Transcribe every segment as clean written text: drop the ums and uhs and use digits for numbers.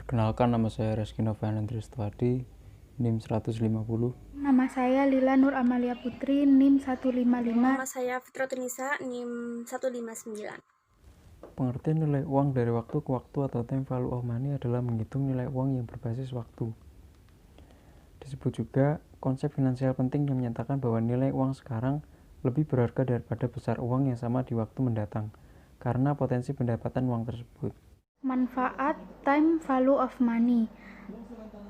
Perkenalkan, nama saya Reski Novian Andriastwadi, NIM 150. Nama saya Lila Nur Amalia Putri, NIM 155. Nama saya Fitrotunisa, NIM 159. Pengertian nilai uang dari waktu ke waktu atau time value of money adalah menghitung nilai uang yang berbasis waktu. Disebut juga konsep finansial penting yang menyatakan bahwa nilai uang sekarang lebih berharga daripada besar uang yang sama di waktu mendatang, karena potensi pendapatan uang tersebut. Manfaat time value of money.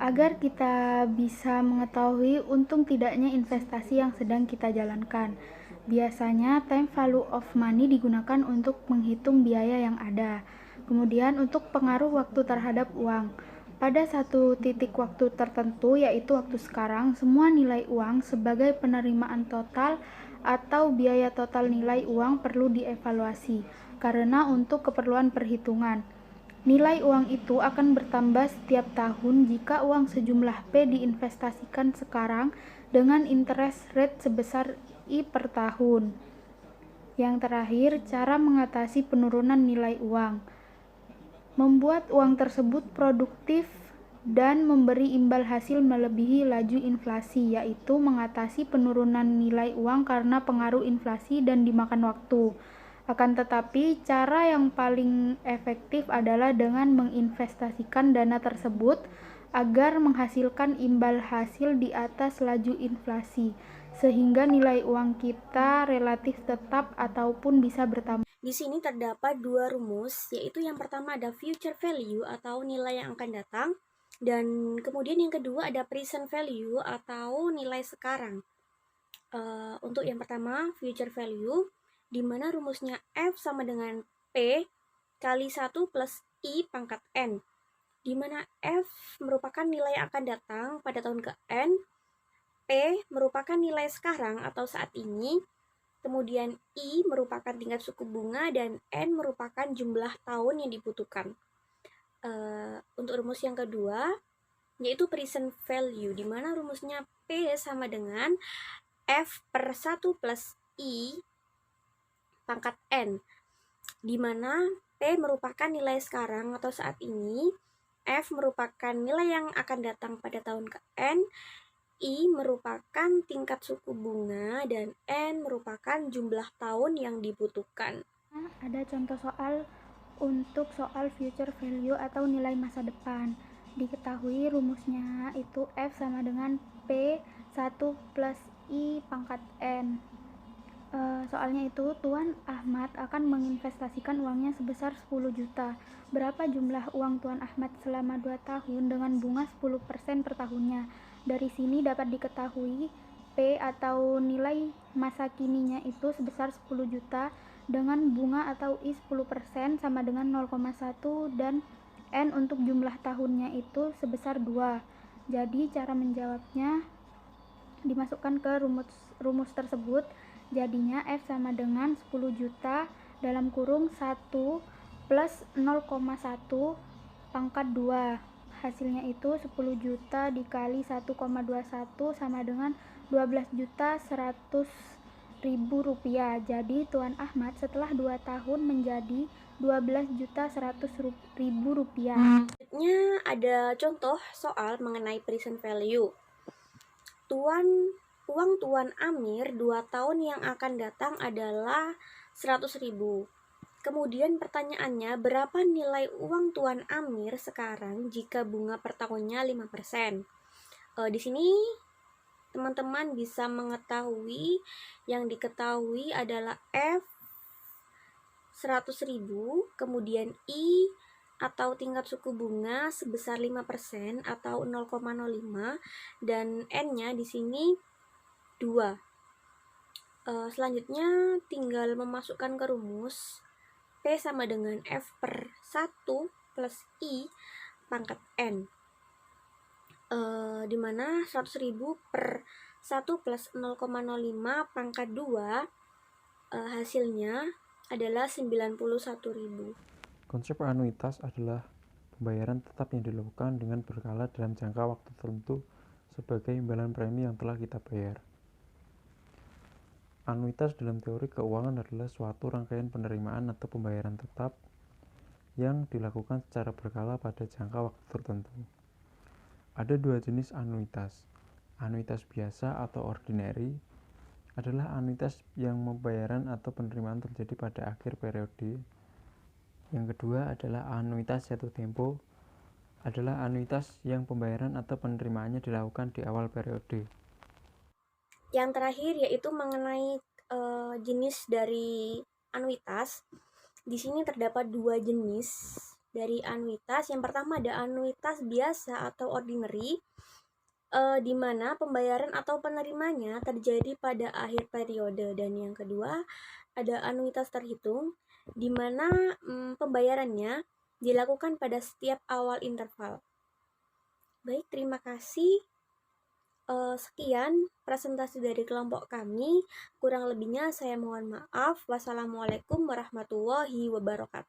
Agar kita bisa mengetahui untung tidaknya investasi yang sedang kita jalankan. Biasanya time value of money digunakan untuk menghitung biaya yang ada. Kemudian untuk pengaruh waktu terhadap uang. Pada satu titik waktu tertentu, yaitu waktu sekarang, semua nilai uang sebagai penerimaan total atau biaya total nilai uang perlu dievaluasi, karena untuk keperluan perhitungan. Nilai uang itu akan bertambah setiap tahun jika uang sejumlah P diinvestasikan sekarang dengan interest rate sebesar I per tahun. Yang terakhir, cara mengatasi penurunan nilai uang. Membuat uang tersebut produktif dan memberi imbal hasil melebihi laju inflasi, yaitu mengatasi penurunan nilai uang karena pengaruh inflasi dan dimakan waktu. Akan tetapi, cara yang paling efektif adalah dengan menginvestasikan dana tersebut agar menghasilkan imbal hasil di atas laju inflasi, sehingga nilai uang kita relatif tetap ataupun bisa bertambah. Di sini terdapat dua rumus, yaitu yang pertama ada future value atau nilai yang akan datang, dan kemudian yang kedua ada present value atau nilai sekarang. Untuk yang pertama, future value, di mana rumusnya F sama dengan P kali 1 plus I pangkat N, di mana F merupakan nilai yang akan datang pada tahun ke N, P merupakan nilai sekarang atau saat ini, kemudian I merupakan tingkat suku bunga, dan N merupakan jumlah tahun yang dibutuhkan. Untuk rumus yang kedua, yaitu present value, di mana rumusnya P sama dengan F per 1 plus I pangkat N, di mana P merupakan nilai sekarang atau saat ini, F merupakan nilai yang akan datang pada tahun ke N, I merupakan tingkat suku bunga, dan N merupakan jumlah tahun yang dibutuhkan. Ada contoh soal untuk soal future value atau nilai masa depan. Diketahui rumusnya itu F sama dengan P 1 plus I pangkat N. Soalnya itu, Tuan Ahmad akan menginvestasikan uangnya sebesar 10 juta. Berapa jumlah uang Tuan Ahmad selama 2 tahun dengan bunga 10% per tahunnya? Dari sini dapat diketahui P atau nilai masa kininya itu sebesar 10 juta dengan bunga atau I 10% sama dengan 0,1, dan N untuk jumlah tahunnya itu sebesar 2. Jadi cara menjawabnya dimasukkan ke rumus tersebut. Jadinya F sama dengan 10 juta dalam kurung 1 plus 0,1 pangkat 2. Hasilnya itu 10 juta dikali 1,21 sama dengan 12 juta 100 ribu rupiah. Jadi Tuan Ahmad setelah 2 tahun menjadi 12 juta 100 ribu rupiah. Selanjutnya ada contoh soal mengenai present value. Uang Tuan Amir 2 tahun yang akan datang adalah 100.000. Kemudian pertanyaannya, berapa nilai uang Tuan Amir sekarang jika bunga per tahunnya 5%? Di sini teman-teman bisa mengetahui, yang diketahui adalah F 100.000, kemudian I atau tingkat suku bunga sebesar 5% atau 0,05, dan N-nya di sini 2. Selanjutnya tinggal memasukkan ke rumus P sama dengan F per 1 plus I pangkat N, dimana 100.000 per 1 plus 0,05 pangkat 2, hasilnya adalah 91.000. Konsep anuitas adalah pembayaran tetap yang dilakukan dengan berkala dalam jangka waktu tertentu sebagai imbalan premi yang telah kita bayar. Anuitas dalam teori keuangan adalah suatu rangkaian penerimaan atau pembayaran tetap yang dilakukan secara berkala pada jangka waktu tertentu. Ada dua jenis anuitas. Anuitas biasa atau ordinary adalah anuitas yang pembayaran atau penerimaan terjadi pada akhir periode. Yang kedua adalah anuitas jatuh tempo, adalah anuitas yang pembayaran atau penerimaannya dilakukan di awal periode. Yang terakhir yaitu mengenai jenis dari anuitas. Di sini terdapat dua jenis dari anuitas. Yang pertama ada anuitas biasa atau ordinary, di mana pembayaran atau penerimanya terjadi pada akhir periode. Dan yang kedua ada anuitas terhitung, di mana pembayarannya dilakukan pada setiap awal interval. Baik, terima kasih. Sekian presentasi dari kelompok kami. Kurang lebihnya saya mohon maaf. Wassalamualaikum warahmatullahi wabarakatuh.